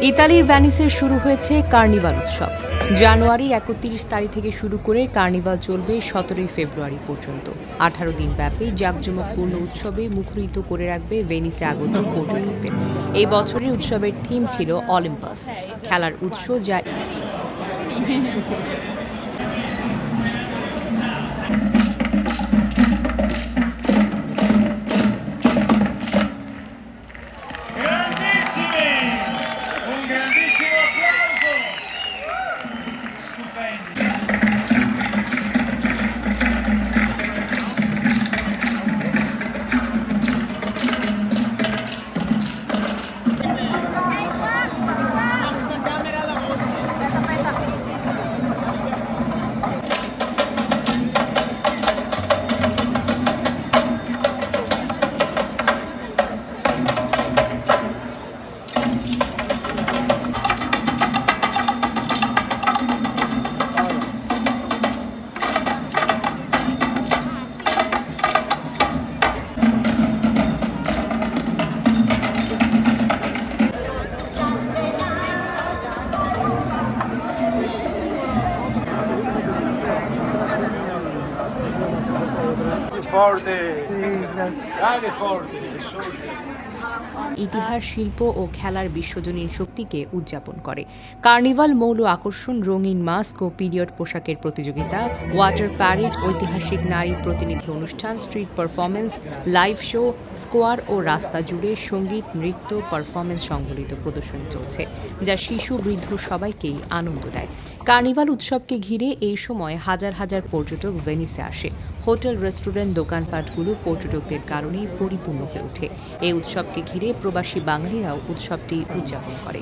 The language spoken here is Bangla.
ইতালির ভেনিসে শুরু হয়েছে কার্নিভাল উৎসব। জানুয়ারির ৩১ তারিখ থেকে শুরু করে কার্নিভাল চলবে ১৭ ফেব্রুয়ারি পর্যন্ত। ১৮ দিন ব্যাপী জাঁকজমকপূর্ণ উৎসবে মুখরিত করে রাখবে ভেনিসে আগত পর্যটকদের। এই বছরের উৎসবের থিম ছিল অলিম্পাস, খেলার উৎস যা Grandissimi! Un grandissimo applauso! Stupendi! Forte! Dai forte! ইতিহাস, শিল্প ও খেলার বিশ্বজনীন শক্তিকে উদযাপন করে। কার্নিভাল মৌল আকর্ষণ, রঙিন মাস্ক ও পিরিয়ড পোশাকের প্রতিযোগিতা, ওয়াটার প্যারেড, ঐতিহাসিক নারী প্রতিনিধি অনুষ্ঠান, street performance, live show, square ও রাস্তা জুড়ে সঙ্গীত, নৃত্য, পারফরমেন্স সংবলিত প্রদর্শনী চলছে, যা শিশু বৃদ্ধ সবাইকেই আনন্দ দেয়। কার্নিভাল উৎসবকে ঘিরে এই সময় হাজার হাজার পর্যটক ভেনিসে আসে। হোটেল, রেস্টুরেন্ট, দোকানপাটগুলো পর্যটকদের কারণেই পরিপূর্ণ হয়ে ওঠে। এই উৎসবকে ঘিরে প্রবাসী বাঙালিরাও উৎসবটি উদযাপন করে।